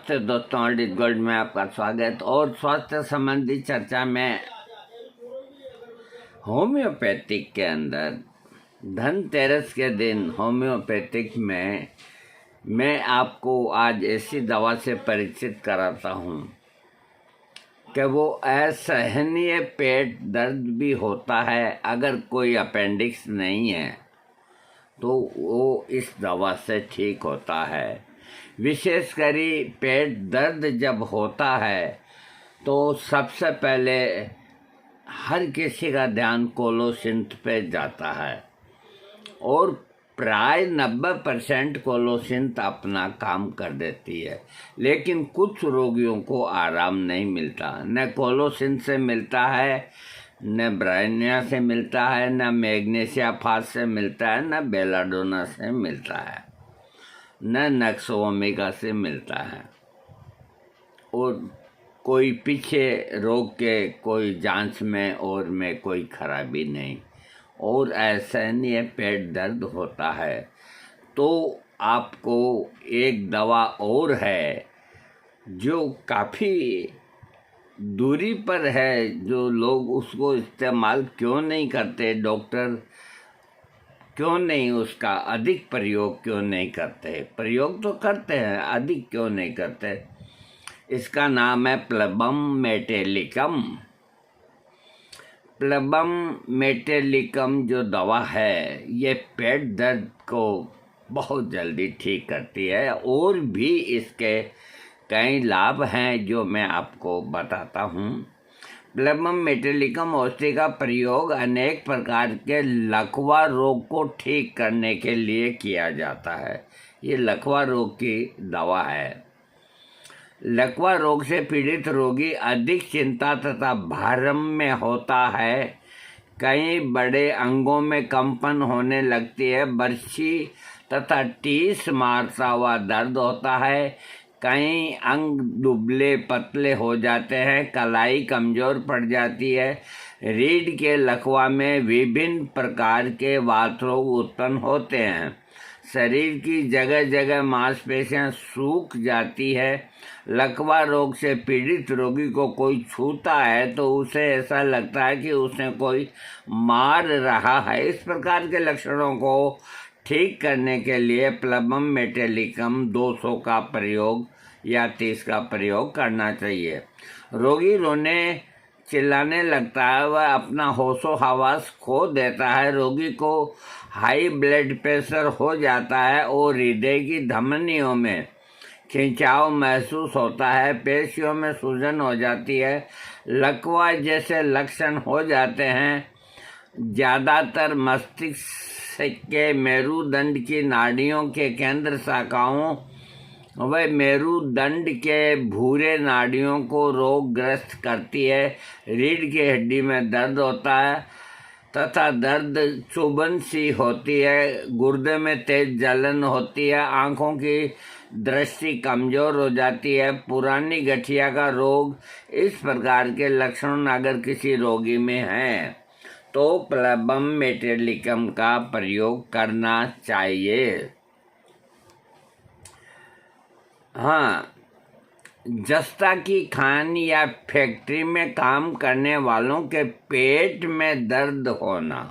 नमस्ते दोस्तों, all is good में आपका स्वागत। और स्वास्थ्य संबंधी चर्चा में होम्योपैथिक के अंदर धनतेरस के दिन होम्योपैथिक में मैं आपको आज ऐसी दवा से परिचित कराता हूँ कि वो असहनीय पेट दर्द भी होता है। अगर कोई अपेंडिक्स नहीं है तो वो इस दवा से ठीक होता है। विशेषकर पेट दर्द जब होता है तो सबसे पहले हर किसी का ध्यान कोलोसिंथ पे जाता है और प्राय 90% कोलोसिंथ अपना काम कर देती है। लेकिन कुछ रोगियों को आराम नहीं मिलता, न कोलोसिंथ से मिलता है, न ब्रायनिया से मिलता है, न मैग्नीशिया फास से मिलता है, न बेलाडोना से मिलता है, न नक्सोमिका से मिलता है। और कोई पीछे रोग के कोई जांच में और में कोई खराबी नहीं, और असहनीय पेट दर्द होता है तो आपको एक दवा और है जो काफ़ी दूरी पर है, जो लोग उसको इस्तेमाल क्यों नहीं करते, डॉक्टर क्यों नहीं उसका अधिक प्रयोग क्यों नहीं करते। प्रयोग तो करते हैं, अधिक क्यों नहीं करते। इसका नाम है प्लबम मेटेलिकम। प्लबम मेटेलिकम जो दवा है ये पेट दर्द को बहुत जल्दी ठीक करती है। और भी इसके कई लाभ हैं जो मैं आपको बताता हूँ। प्लबम मेटेलिकम औषधि का प्रयोग अनेक प्रकार के लकवा रोग को ठीक करने के लिए किया जाता है। ये लकवा रोग की दवा है। लकवा रोग से पीड़ित रोगी अधिक चिंता तथा भ्रम में होता है। कई बड़े अंगों में कंपन होने लगती है, बर्छी तथा टीस मारता हुआ दर्द होता है। कई अंग दुबले पतले हो जाते हैं, कलाई कमज़ोर पड़ जाती है। रीढ़ के लकवा में विभिन्न प्रकार के वात रोग उत्पन्न होते हैं। शरीर की जगह जगह मांसपेशियां सूख जाती है। लकवा रोग से पीड़ित रोगी को कोई छूता है तो उसे ऐसा लगता है कि उसे कोई मार रहा है। इस प्रकार के लक्षणों को ठीक करने के लिए प्लबम मेटेलिकम 200 का प्रयोग या 30 का प्रयोग करना चाहिए। रोगी रोने चिल्लाने लगता है, वह अपना होशो हवास खो देता है। रोगी को हाई ब्लड प्रेशर हो जाता है और हृदय की धमनियों में खिंचाव महसूस होता है। पेशियों में सूजन हो जाती है। लकवा जैसे लक्षण हो जाते हैं। ज़्यादातर मस्तिष्क के मेरुदंड की नाड़ियों के केंद्र शाखाओं व मेरुदंड के भूरे नाड़ियों को रोगग्रस्त करती है। रीढ़ की हड्डी में दर्द होता है तथा दर्द चुभन सी होती है। गुर्दे में तेज जलन होती है। आँखों की दृष्टि कमज़ोर हो जाती है। पुरानी गठिया का रोग। इस प्रकार के लक्षण अगर किसी रोगी में हैं तो प्लबम मेटेलिकम का प्रयोग करना चाहिए। हाँ, जस्ता की खान या फैक्ट्री में काम करने वालों के पेट में दर्द होना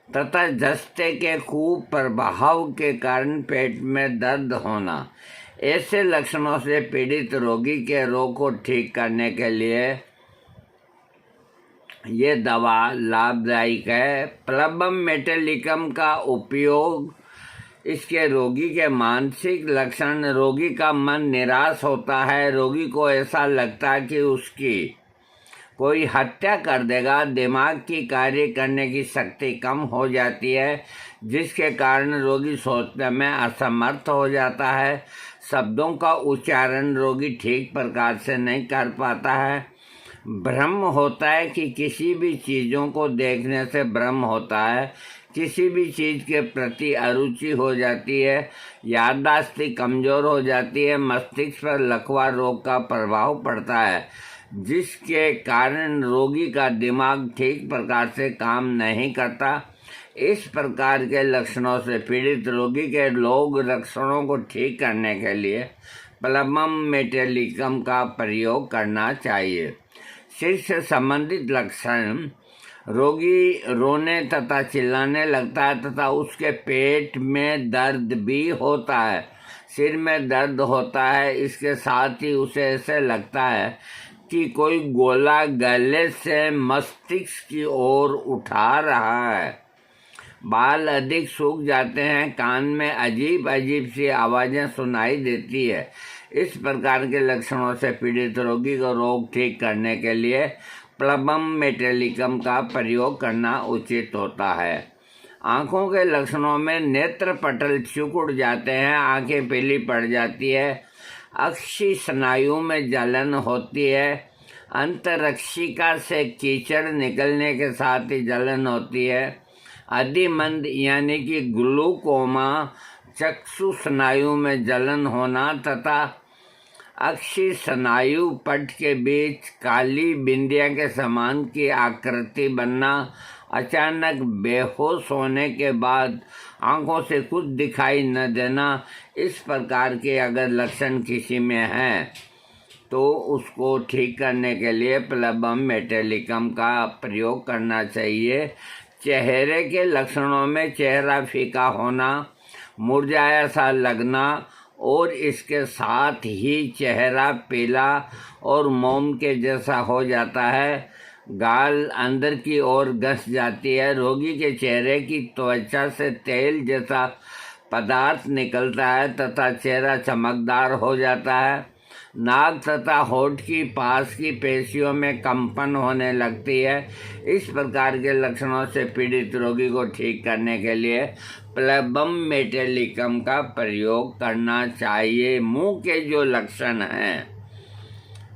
तथा जस्ते के खूब प्रभाव के कारण पेट में दर्द होना, ऐसे लक्षणों से पीड़ित रोगी के रोग को ठीक करने के लिए ये दवा लाभदायक है। प्लबम मेटेलिकम का उपयोग इसके रोगी के मानसिक लक्षण, रोगी का मन निराश होता है। रोगी को ऐसा लगता है कि उसकी कोई हत्या कर देगा। दिमाग की कार्य करने की शक्ति कम हो जाती है, जिसके कारण रोगी सोचने में असमर्थ हो जाता है। शब्दों का उच्चारण रोगी ठीक प्रकार से नहीं कर पाता है। भ्रम होता है कि किसी भी चीज़ों को देखने से भ्रम होता है। किसी भी चीज़ के प्रति अरुचि हो जाती है। याददाश्त कमज़ोर हो जाती है। मस्तिष्क पर लकवा रोग का प्रभाव पड़ता है, जिसके कारण रोगी का दिमाग ठीक प्रकार से काम नहीं करता। इस प्रकार के लक्षणों से पीड़ित रोगी के रोग लक्षणों को ठीक करने के लिए प्लबम मेटालिकम का प्रयोग करना चाहिए। सिर से संबंधित लक्षण: रोगी रोने तथा चिल्लाने लगता है तथा उसके पेट में दर्द भी होता है। सिर में दर्द होता है, इसके साथ ही उसे ऐसे लगता है कि कोई गोला गले से मस्तिष्क की ओर उठा रहा है। बाल अधिक सूख जाते हैं, कान में अजीब अजीब सी आवाज़ें सुनाई देती है। इस प्रकार के लक्षणों से पीड़ित रोगी को रोग ठीक करने के लिए प्लबम मेटालिकम का प्रयोग करना उचित होता है। आँखों के लक्षणों में नेत्र पटल सिकुड़ जाते हैं, आँखें पीली पड़ जाती है, अक्षि स्नायु में जलन होती है, अंतरक्षिका से कीचड़ निकलने के साथ ही जलन होती है, अधिमंद यानी कि ग्लूकोमा, चक्षु स्नायु में जलन होना तथा अक्षि स्नायु पट के बीच काली बिंदिया के समान की आकृति बनना, अचानक बेहोश होने के बाद आंखों से कुछ दिखाई न देना। इस प्रकार के अगर लक्षण किसी में हैं तो उसको ठीक करने के लिए प्लबम मेटालिकम का प्रयोग करना चाहिए। चेहरे के लक्षणों में चेहरा फीका होना, मुरझाया सा लगना और इसके साथ ही चेहरा पीला और मोम के जैसा हो जाता है, गाल अंदर की ओर घस जाती है, रोगी के चेहरे की त्वचा से तेल जैसा पदार्थ निकलता है तथा चेहरा चमकदार हो जाता है, नाक तथा होठ की पास की पेशियों में कंपन होने लगती है। इस प्रकार के लक्षणों से पीड़ित रोगी को ठीक करने के लिए प्लबम मेटालिकम का प्रयोग करना चाहिए। मुंह के जो लक्षण हैं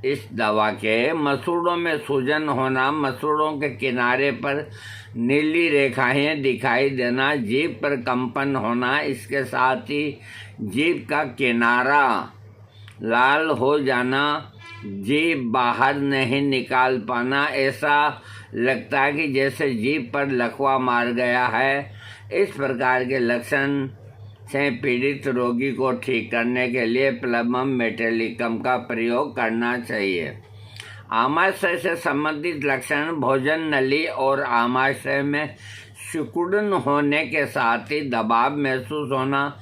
इस दवा के: मसूड़ों में सूजन होना, मसूड़ों के किनारे पर नीली रेखाएं दिखाई देना, जीभ पर कंपन होना, इसके साथ ही जीभ का किनारा लाल हो जाना, जीभ बाहर नहीं निकाल पाना, ऐसा लगता है कि जैसे जीभ पर लकवा मार गया है। इस प्रकार के लक्षण से पीड़ित रोगी को ठीक करने के लिए प्लबम मेटालिकम का प्रयोग करना चाहिए। आमाशय से संबंधित लक्षण: भोजन नली और आमाशय में सिकुड़न होने के साथ ही दबाव महसूस होना,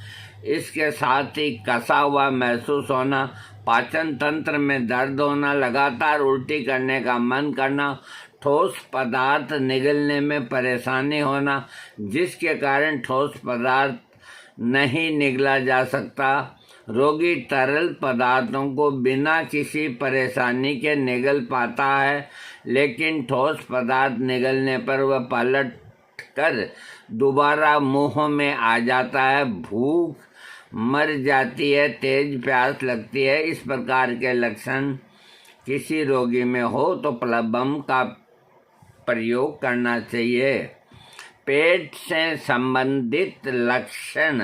इसके साथ ही कसा हुआ महसूस होना, पाचन तंत्र में दर्द होना, लगातार उल्टी करने का मन करना, ठोस पदार्थ निगलने में परेशानी होना जिसके कारण ठोस पदार्थ नहीं निगला जा सकता, रोगी तरल पदार्थों को बिना किसी परेशानी के निगल पाता है लेकिन ठोस पदार्थ निगलने पर वह पलट कर दोबारा मुंह में आ जाता है, भूख मर जाती है, तेज प्यास लगती है। इस प्रकार के लक्षण किसी रोगी में हो तो प्लबम का प्रयोग करना चाहिए। पेट से संबंधित लक्षण: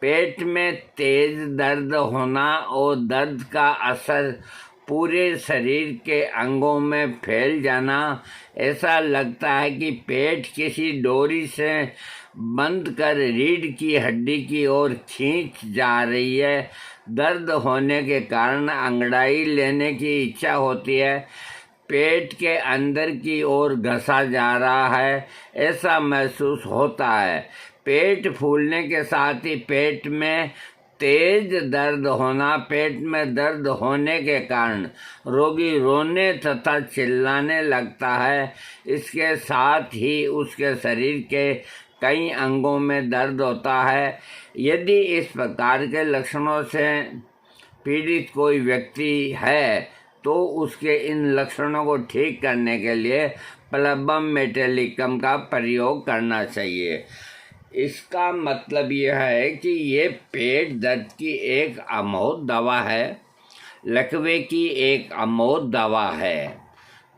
पेट में तेज दर्द होना और दर्द का असर पूरे शरीर के अंगों में फैल जाना, ऐसा लगता है कि पेट किसी डोरी से बंद कर रीढ़ की हड्डी की ओर खींच जा रही है, दर्द होने के कारण अंगड़ाई लेने की इच्छा होती है, पेट के अंदर की ओर घसा जा रहा है ऐसा महसूस होता है, पेट फूलने के साथ ही पेट में तेज दर्द होना, पेट में दर्द होने के कारण रोगी रोने तथा चिल्लाने लगता है, इसके साथ ही उसके शरीर के कई अंगों में दर्द होता है। यदि इस प्रकार के लक्षणों से पीड़ित कोई व्यक्ति है तो उसके इन लक्षणों को ठीक करने के लिए प्लबम मेटालिकम का प्रयोग करना चाहिए। इसका मतलब यह है कि ये पेट दर्द की एक अमोघ दवा है, लकवे की एक अमोघ दवा है।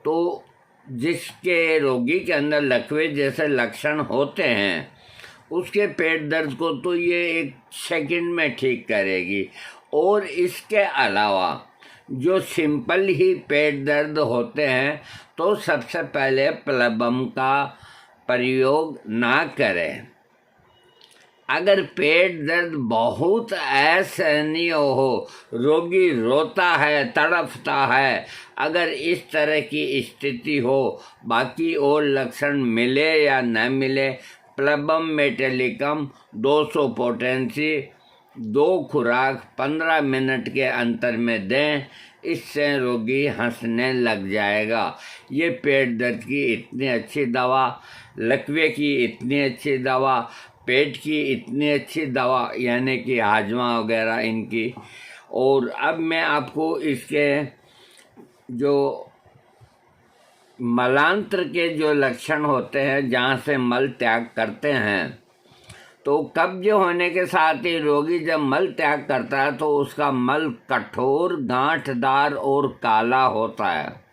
तो जिसके रोगी के अंदर लकवे जैसे लक्षण होते हैं उसके पेट दर्द को तो ये 1 सेकंड में ठीक करेगी। और इसके अलावा जो सिंपल ही पेट दर्द होते हैं तो सबसे पहले प्लबम का प्रयोग ना करें। अगर पेट दर्द बहुत असहनीय हो, रोगी रोता है, तड़पता है, अगर इस तरह की स्थिति हो, बाकी और लक्षण मिले या न मिले, प्लबम मेटालिकम 200 पोटेंसी 2 खुराक 15 मिनट के अंतर में दें। इससे रोगी हंसने लग जाएगा। ये पेट दर्द की इतनी अच्छी दवा, लकवे की इतनी अच्छी दवा, पेट की इतनी अच्छी दवा, यानी कि हाजमा वगैरह इनकी। और अब मैं आपको इसके जो मलांत्र के जो लक्षण होते हैं, जहाँ से मल त्याग करते हैं, तो कब्ज होने के साथ ही रोगी जब मल त्याग करता है तो उसका मल कठोर, गांठदार और काला होता है।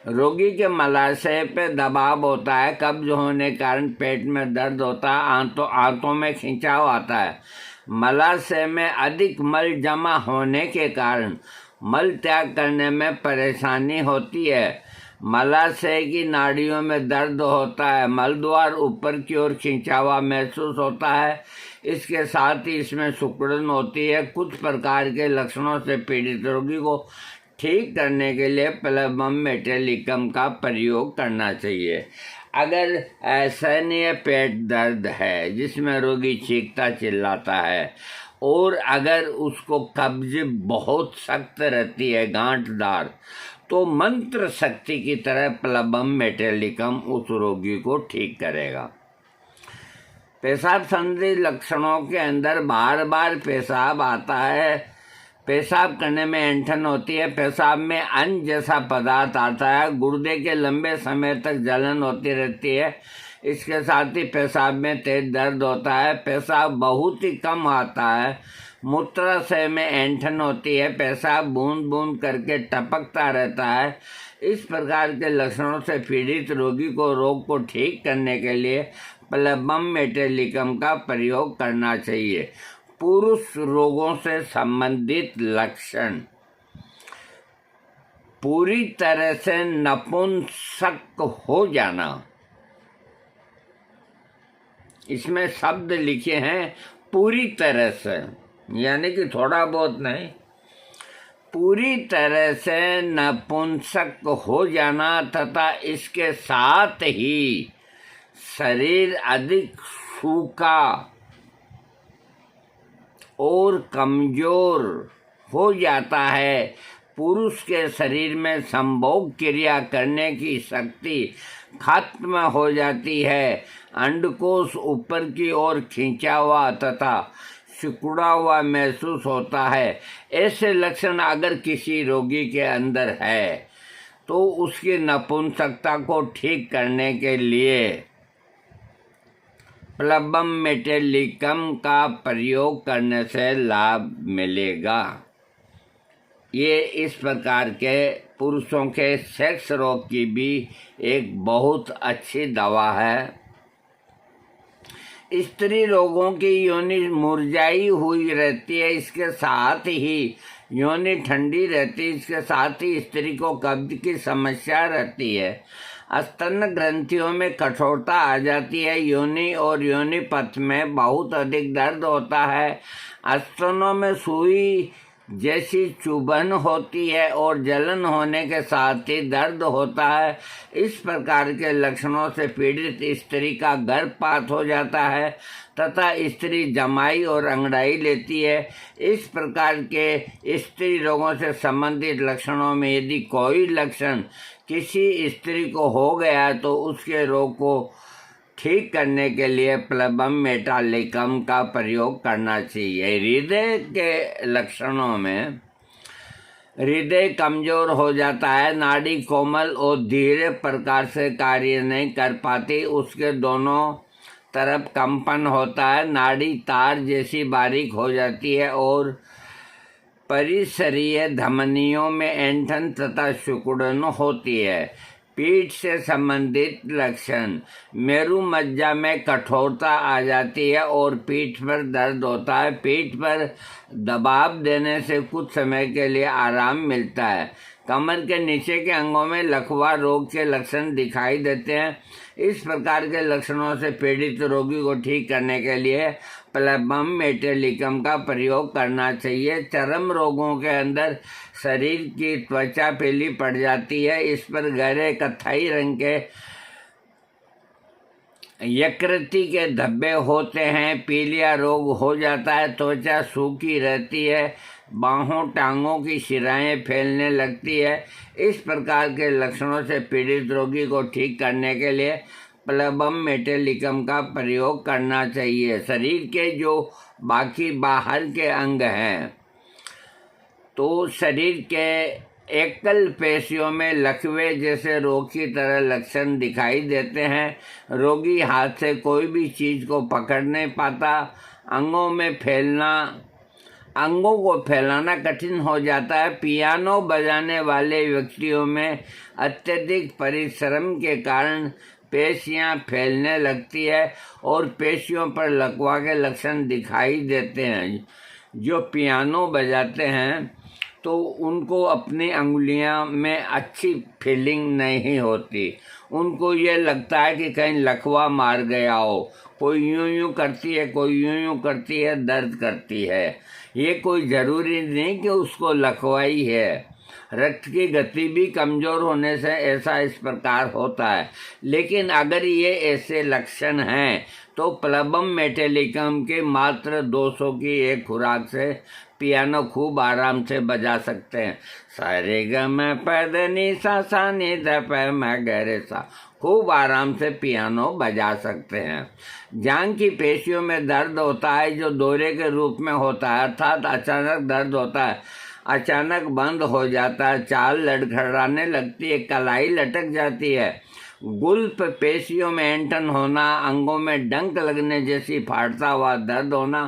रोगी के मलाशय पे दबाव होता है। कब्ज होने के कारण पेट में दर्द होता है, आंतों में खिंचाव आता है। मलाशय में अधिक मल जमा होने के कारण मल त्याग करने में परेशानी होती है। मलाशय की नाड़ियों में दर्द होता है। मलद्वार ऊपर की ओर खिंचावा महसूस होता है। इसके साथ ही इसमें सिकुड़न होती है। कुछ प्रकार के लक्षणों से पीड़ित रोगी को ठीक करने के लिए प्लबम मेटालिकम का प्रयोग करना चाहिए। अगर असहनीय पेट दर्द है जिसमें रोगी चीखता चिल्लाता है, और अगर उसको कब्ज बहुत सख्त रहती है, गांठदार, तो मंत्र शक्ति की तरह प्लबम मेटालिकम उस रोगी को ठीक करेगा। पेशाब संबंधी लक्षणों के अंदर बार बार पेशाब आता है, पेशाब करने में ऐंठन होती है, पेशाब में अन्न जैसा पदार्थ आता है, गुर्दे के लंबे समय तक जलन होती रहती है। इसके साथ ही पेशाब में तेज दर्द होता है, पेशाब बहुत ही कम आता है, मूत्राशय में ऐंठन होती है, पेशाब बूंद बूंद करके टपकता रहता है। इस प्रकार के लक्षणों से पीड़ित रोगी को रोग को ठीक करने के लिए प्लबम मेटालिकम का प्रयोग करना चाहिए। पुरुष रोगों से संबंधित लक्षण: पूरी तरह से नपुंसक हो जाना। इसमें शब्द लिखे हैं पूरी तरह से, यानी कि थोड़ा बहुत नहीं, पूरी तरह से नपुंसक हो जाना, तथा इसके साथ ही शरीर अधिक सूखा और कमजोर हो जाता है। पुरुष के शरीर में संभोग क्रिया करने की शक्ति खत्म हो जाती है। अंडकोश ऊपर की ओर खींचा हुआ तथा सिकुड़ा हुआ महसूस होता है। ऐसे लक्षण अगर किसी रोगी के अंदर है तो उसकी नपुंसकता को ठीक करने के लिए प्लबम मेटालिकम का प्रयोग करने से लाभ मिलेगा। ये इस प्रकार के पुरुषों के सेक्स रोग की भी एक बहुत अच्छी दवा है। स्त्री रोगों की योनि मुरझाई हुई रहती है, इसके साथ ही योनि ठंडी रहती है, इसके साथ ही स्त्री को कब्ज की समस्या रहती है। स्तन ग्रंथियों में कठोरता आ जाती है। योनि और योनि पथ में बहुत अधिक दर्द होता है। स्तनों में सुई जैसी चुभन होती है और जलन होने के साथ ही दर्द होता है। इस प्रकार के लक्षणों से पीड़ित स्त्री का गर्भपात हो जाता है तथा स्त्री जमाई और अंगड़ाई लेती है। इस प्रकार के स्त्री रोगों से संबंधित लक्षणों में यदि कोई लक्षण किसी स्त्री को हो गया तो उसके रोग को ठीक करने के लिए प्लबम मेटालिकम का प्रयोग करना चाहिए। हृदय के लक्षणों में हृदय कमजोर हो जाता है, नाड़ी कोमल और धीरे प्रकार से कार्य नहीं कर पाती, उसके दोनों तरफ कंपन होता है, नाड़ी तार जैसी बारीक हो जाती है और परिसरीय धमनियों में ऐंठन तथा सिकुड़न होती है। पीठ से संबंधित लक्षण: मेरु मज्जा में कठोरता आ जाती है और पीठ पर दर्द होता है। पीठ पर दबाव देने से कुछ समय के लिए आराम मिलता है। कमर के नीचे के अंगों में लकवा रोग के लक्षण दिखाई देते हैं। इस प्रकार के लक्षणों से पीड़ित रोगी को ठीक करने के लिए प्लेबम मेटालिकम का प्रयोग करना चाहिए। चर्म रोगों के अंदर शरीर की त्वचा पीली पड़ जाती है, इस पर गहरे कत्थई रंग के यकृति के धब्बे होते हैं, पीलिया रोग हो जाता है, त्वचा सूखी रहती है, बाहों टांगों की शिराएं फैलने लगती है। इस प्रकार के लक्षणों से पीड़ित रोगी को ठीक करने के लिए प्लेबम मेटालिकम का प्रयोग करना चाहिए। शरीर के जो बाकी बाहर के अंग हैं, तो शरीर के एकल पेशियों में लकवे जैसे रोग की तरह लक्षण दिखाई देते हैं। रोगी हाथ से कोई भी चीज़ को पकड़ नहीं पाता, अंगों को फैलाना कठिन हो जाता है। पियानो बजाने वाले व्यक्तियों में अत्यधिक परिश्रम के कारण पेशियां फैलने लगती है और पेशियों पर लकवा के लक्षण दिखाई देते हैं। जो पियानो बजाते हैं तो उनको अपनी अंगुलियां में अच्छी फीलिंग नहीं होती, उनको ये लगता है कि कहीं लकवा मार गया हो। कोई यूं यूं करती है, कोई यूं यूं करती है, दर्द करती है। ये कोई ज़रूरी नहीं कि उसको लकवा ही है। रक्त की गति भी कमज़ोर होने से ऐसा इस प्रकार होता है। लेकिन अगर ये ऐसे लक्षण हैं तो प्लेबम मेटालिकम के मात्र 200 की एक खुराक से पियानो खूब आराम से बजा सकते हैं। सारे ग म प ध नि सा सा नि ध प म ग रे सा खूब आराम से पियानो बजा सकते हैं। जांघ की पेशियों में दर्द होता है जो दौरे के रूप में होता है, अर्थात अचानक दर्द होता है, अचानक बंद हो जाता है, चाल लड़खड़ाने लगती है, कलाई लटक जाती है। गुल्फ पेशियों में ऐंठन होना, अंगों में डंक लगने जैसी फाड़ता हुआ दर्द होना,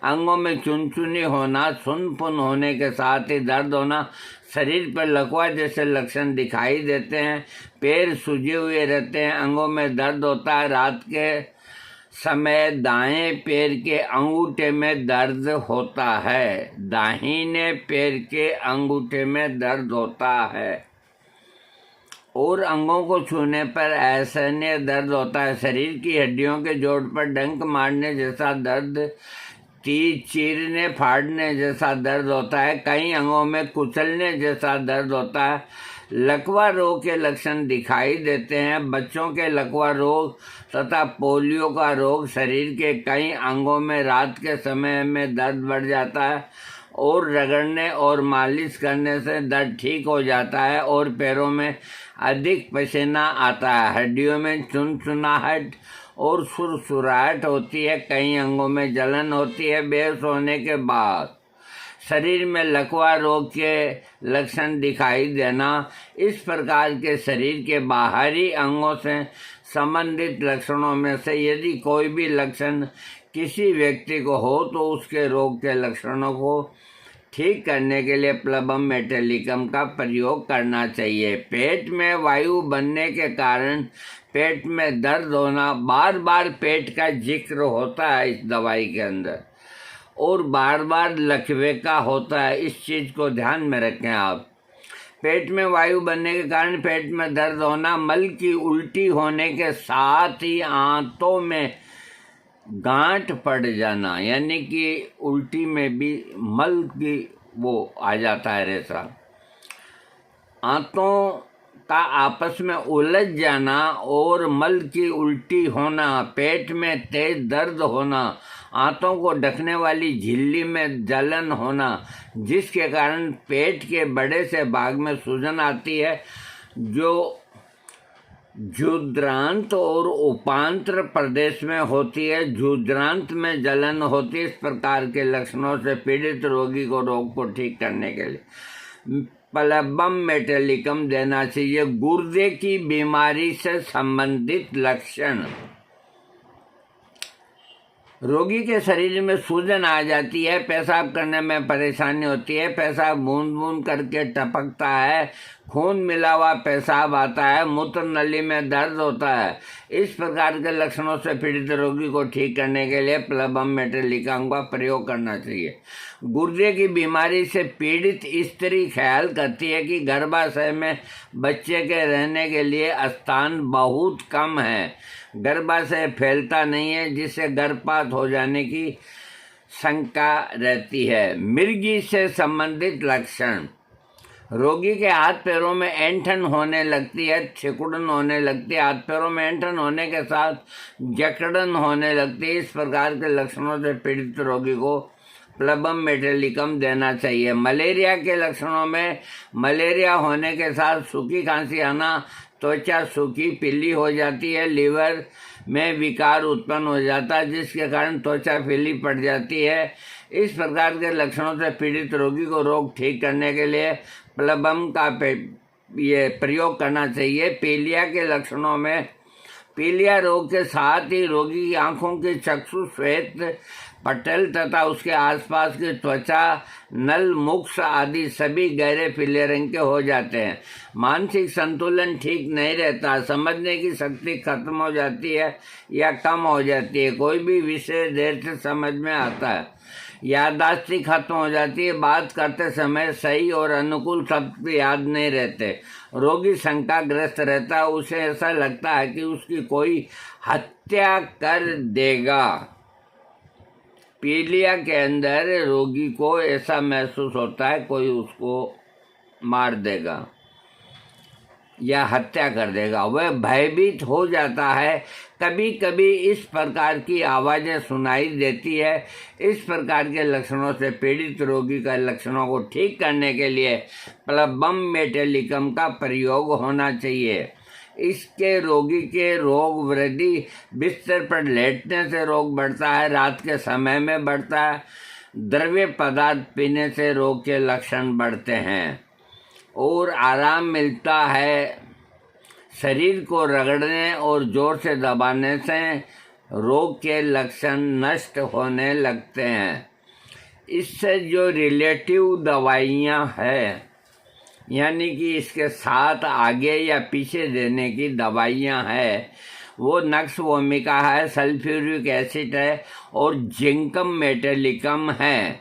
अंगों में चुनचुनी होना, सुनपुन होने के साथ ही दर्द होना, शरीर पर लकवा जैसे लक्षण दिखाई देते हैं, पैर सूजे हुए रहते हैं, अंगों में दर्द होता है। रात के समय दाएं पैर के अंगूठे में दर्द होता है, दाहिने पैर के अंगूठे में दर्द होता है और अंगों को छूने पर असहनीय दर्द होता है। शरीर की हड्डियों के जोड़ पर डंक मारने जैसा दर्द, तीर चीरने फाड़ने जैसा दर्द होता है, कई अंगों में कुचलने जैसा दर्द होता है। लकवा रोग के लक्षण दिखाई देते हैं। बच्चों के लकवा रोग तथा पोलियो का रोग, शरीर के कई अंगों में रात के समय में दर्द बढ़ जाता है और रगड़ने और मालिश करने से दर्द ठीक हो जाता है और पैरों में अधिक पसीना आता है। हड्डियों में चुनचुनाहट और सुरसुराहट होती है, कई अंगों में जलन होती है। बेहोश होने के बाद शरीर में लकवा रोग के लक्षण दिखाई देना, इस प्रकार के शरीर के बाहरी अंगों से संबंधित लक्षणों में से यदि कोई भी लक्षण किसी व्यक्ति को हो तो उसके रोग के लक्षणों को ठीक करने के लिए प्लेबम मेटालिकम का प्रयोग करना चाहिए। पेट में वायु बनने के कारण पेट में दर्द होना, बार बार पेट का जिक्र होता है इस दवाई के अंदर और बार बार लकवे का होता है, इस चीज़ को ध्यान में रखें आप। पेट में वायु बनने के कारण पेट में दर्द होना, मल की उल्टी होने के साथ ही आंतों में गांठ पड़ जाना, यानी कि उल्टी में भी मल की वो आ जाता है रेसा, आंतों का आपस में उलझ जाना और मल की उल्टी होना, पेट में तेज दर्द होना, आंतों को ढकने वाली झिल्ली में जलन होना, जिसके कारण पेट के बड़े से भाग में सूजन आती है, जो जुद्रांत और उपांत्र प्रदेश में होती है। जुद्रांत में जलन होती है। इस प्रकार के लक्षणों से पीड़ित रोगी को रोग को ठीक करने के लिए प्लेबम मेटालिकम देना चाहिए। गुर्दे की बीमारी से संबंधित लक्षण, रोगी के शरीर में सूजन आ जाती है, पेशाब करने में परेशानी होती है, पेशाब बूंद बूंद करके टपकता है, खून मिला हुआ पेशाब आता है, मूत्र नली में दर्द होता है। इस प्रकार के लक्षणों से पीड़ित रोगी को ठीक करने के लिए प्लबम मेटालिकम का प्रयोग करना चाहिए। गुर्दे की बीमारी से पीड़ित स्त्री ख्याल करती है कि गर्भाशय में बच्चे के रहने के लिए स्थान बहुत कम है, गर्भाशय फैलता नहीं है, जिससे गर्भपात हो जाने की शंका रहती है। मिर्गी से संबंधित लक्षण: रोगी के हाथ पैरों में ऐंठन होने लगती है, सिकुड़न होने लगती है, हाथ पैरों में ऐंठन होने के साथ जकड़न होने लगती है। इस प्रकार के लक्षणों से पीड़ित रोगी को प्लबम मेटालिकम देना चाहिए। मलेरिया के लक्षणों में मलेरिया होने के साथ सूखी खांसी आना, त्वचा सूखी पीली हो जाती है, लीवर में विकार उत्पन्न हो जाता है, जिसके कारण त्वचा पीली पड़ जाती है। इस प्रकार के लक्षणों से पीड़ित रोगी को रोग ठीक करने के लिए प्लबम का ये प्रयोग करना चाहिए। पीलिया के लक्षणों में पीलिया रोग के साथ ही रोगी की आंखों की चक्षु श्वेत पटल तथा उसके आसपास की त्वचा नल मुक्स आदि सभी गहरे पीले रंग के हो जाते हैं। मानसिक संतुलन ठीक नहीं रहता, समझने की शक्ति खत्म हो जाती है या कम हो जाती है, कोई भी विषय देर से समझ में आता है, याददाश्त खत्म हो जाती है, बात करते समय सही और अनुकूल शब्द याद नहीं रहते, रोगी शंकाग्रस्त रहता है, उसे ऐसा लगता है कि उसकी कोई हत्या कर देगा। पीलिया के अंदर रोगी को ऐसा महसूस होता है कोई उसको मार देगा या हत्या कर देगा, वह भयभीत हो जाता है। कभी कभी इस प्रकार की आवाज़ें सुनाई देती है। इस प्रकार के लक्षणों से पीड़ित रोगी का लक्षणों को ठीक करने के लिए प्लबम मेटालिकम का प्रयोग होना चाहिए। इसके रोगी के रोग वृद्धि, बिस्तर पर लेटने से रोग बढ़ता है, रात के समय में बढ़ता है, द्रव्य पदार्थ पीने से रोग के लक्षण बढ़ते हैं और आराम मिलता है। शरीर को रगड़ने और जोर से दबाने से रोग के लक्षण नष्ट होने लगते हैं। इससे जो रिलेटिव दवाइयाँ हैं, यानी कि इसके साथ आगे या पीछे देने की दवाइयाँ हैं, वो नक्स वोमिका है, सल्फ्यूरिक एसिड है और जिंकम मेटालिकम है।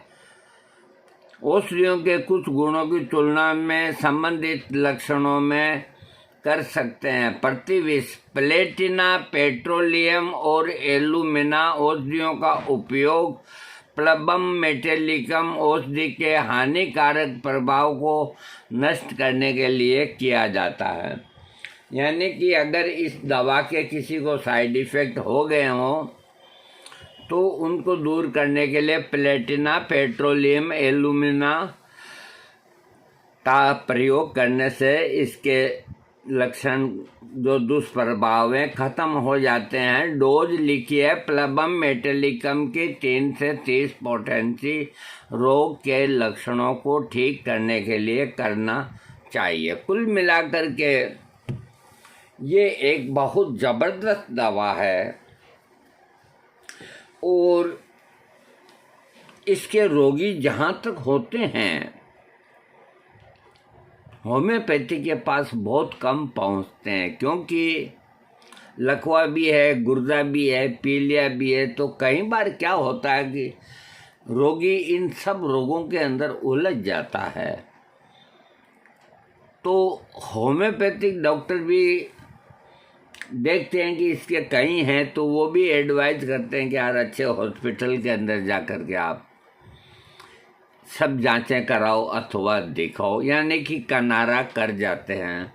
औषधियों के कुछ गुणों की तुलना में संबंधित लक्षणों में कर सकते हैं। प्रतिविष प्लेटिना, पेट्रोलियम और एल्यूमिना औषधियों का उपयोग प्लबम मेटालिकम औषधि के हानिकारक प्रभाव को नष्ट करने के लिए किया जाता है। यानी कि अगर इस दवा के किसी को साइड इफ़ेक्ट हो गए हों तो उनको दूर करने के लिए प्लेटिना, पेट्रोलियम, एल्यूमिना का प्रयोग करने से इसके लक्षण जो दुष्प्रभाव हैं खत्म हो जाते हैं। डोज लिखी है प्लबम मेटालिकम की 3 से 30 पोटेंसी रोग के लक्षणों को ठीक करने के लिए करना चाहिए। कुल मिलाकर के ये एक बहुत ज़बरदस्त दवा है और इसके रोगी जहाँ तक होते हैं होम्योपैथी के पास बहुत कम पहुंचते हैं, क्योंकि लकवा भी है, गुर्दा भी है, पीलिया भी है। तो कई बार क्या होता है कि रोगी इन सब रोगों के अंदर उलझ जाता है। तो होम्योपैथिक डॉक्टर भी देखते हैं कि इसके कई हैं, तो वो भी एडवाइज करते हैं कि यार अच्छे हॉस्पिटल के अंदर जा कर के आप सब जांचें कराओ अथवा दिखाओ, यानी कि किनारा कर जाते हैं।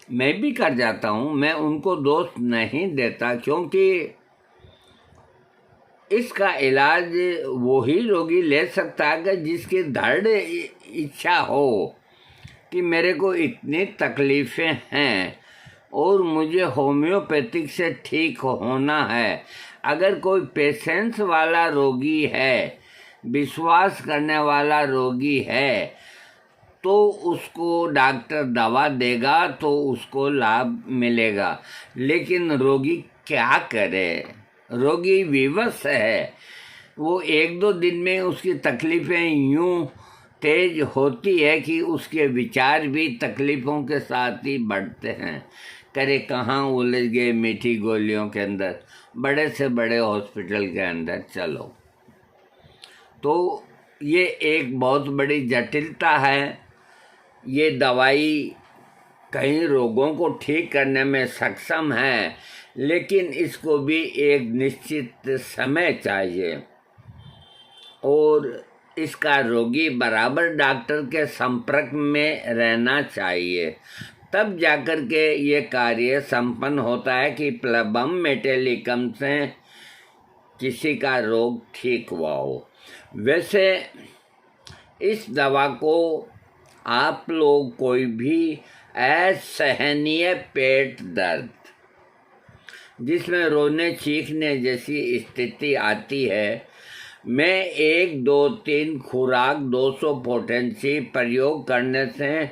मैं भी कर जाता हूँ, मैं उनको दोष नहीं देता, क्योंकि इसका इलाज वही रोगी ले सकता है कि जिसकी दृढ़ इच्छा हो कि मेरे को इतनी तकलीफ़ें हैं और मुझे होम्योपैथिक से ठीक होना है। अगर कोई पेशेंस वाला रोगी है, विश्वास करने वाला रोगी है, तो उसको डॉक्टर दवा देगा तो उसको लाभ मिलेगा। लेकिन रोगी क्या करे, रोगी विवश है, वो एक दो दिन में उसकी तकलीफ़ें यूं तेज होती है कि उसके विचार भी तकलीफ़ों के साथ ही बढ़ते हैं। करे कहाँ उलझ गए मीठी गोलियों के अंदर, बड़े से बड़े हॉस्पिटल के अंदर चलो। तो ये एक बहुत बड़ी जटिलता है। ये दवाई कई रोगों को ठीक करने में सक्षम है, लेकिन इसको भी एक निश्चित समय चाहिए और इसका रोगी बराबर डॉक्टर के संपर्क में रहना चाहिए, तब जाकर के ये कार्य संपन्न होता है कि प्लबम मेटेलिकम से किसी का रोग ठीक हुआ हो। वैसे इस दवा को आप लोग कोई भी असहनीय पेट दर्द जिसमें रोने चीखने जैसी स्थिति आती है, में 1, 2, 3 खुराक 200 पोटेंसी प्रयोग करने से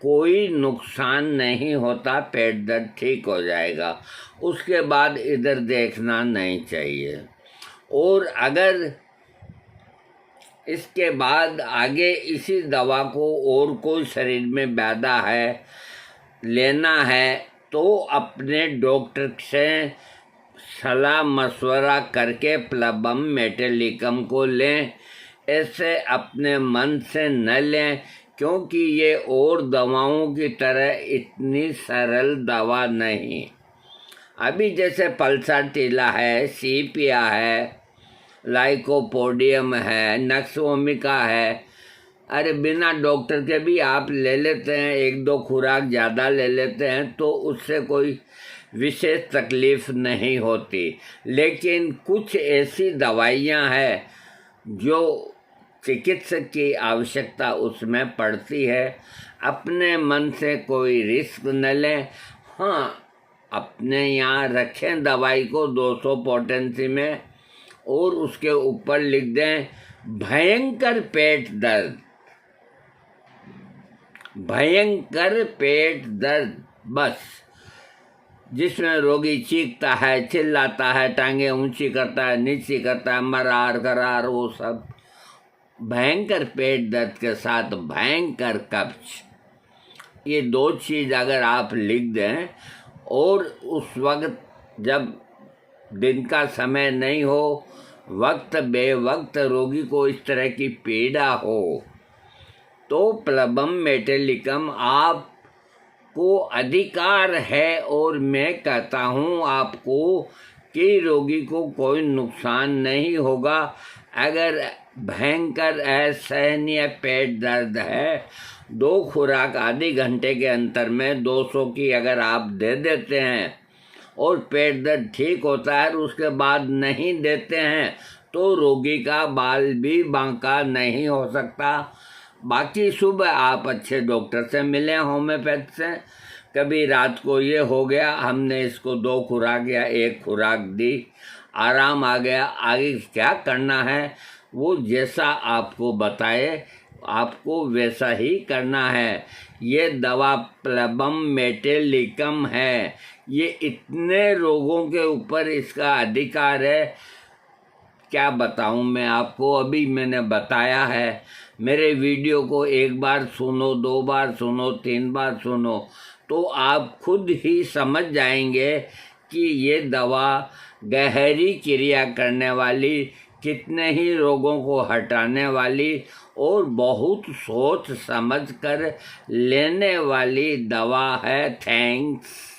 कोई नुकसान नहीं होता, पेट दर्द ठीक हो जाएगा। उसके बाद इधर देखना नहीं चाहिए। और अगर इसके बाद आगे इसी दवा को और कोई शरीर में बाधा है, लेना है, तो अपने डॉक्टर से सलाह मशवरा करके प्लबम मेटेलिकम को लें। ऐसे अपने मन से न लें, क्योंकि ये और दवाओं की तरह इतनी सरल दवा नहीं। अभी जैसे पल्साटिला है, सीपिया है, लाइकोपोडियम है, नक्सोमिका है, अरे बिना डॉक्टर के भी आप ले लेते हैं, 1-2 खुराक ज़्यादा ले लेते हैं तो उससे कोई विशेष तकलीफ़ नहीं होती। लेकिन कुछ ऐसी दवाइयां हैं जो चिकित्सक की आवश्यकता उसमें पड़ती है। अपने मन से कोई रिस्क न लें। हाँ, अपने यहाँ रखें दवाई को 200 पोटेंसी में और उसके ऊपर लिख दें भयंकर पेट दर्द, भयंकर पेट दर्द, बस। जिसमें रोगी चीखता है, चिल्लाता है, टांगे ऊंची करता है, नीची करता है, मरार करार, वो सब। भयंकर पेट दर्द के साथ भयंकर कब्ज, ये 2 चीज़ अगर आप लिख दें और उस वक्त जब दिन का समय नहीं हो, वक्त बेवक्त रोगी को इस तरह की पीड़ा हो, तो प्लबम मेटेलिकम आपको अधिकार है। और मैं कहता हूँ आपको कि रोगी को कोई नुकसान नहीं होगा। अगर भयंकर असहनीय पेट दर्द है, 2 खुराक आधे घंटे के अंतर में 200 की अगर आप दे देते हैं और पेट दर्द ठीक होता है, उसके बाद नहीं देते हैं, तो रोगी का बाल भी बांका नहीं हो सकता। बाकी सुबह आप अच्छे डॉक्टर से मिलें, होम्योपैथ से। कभी रात को ये हो गया, हमने इसको 2 खुराक या 1 खुराक दी, आराम आ गया, आगे क्या करना है वो जैसा आपको बताए, आपको वैसा ही करना है। ये दवा प्लबम मेटेलिकम है, ये इतने रोगों के ऊपर इसका अधिकार है, क्या बताऊं मैं आपको। अभी मैंने बताया है। मेरे वीडियो को 1 बार सुनो, 2 बार सुनो, 3 बार सुनो, तो आप खुद ही समझ जाएंगे कि ये दवा गहरी क्रिया करने वाली, कितने ही रोगों को हटाने वाली और बहुत सोच समझ कर लेने वाली दवा है। थैंक्स।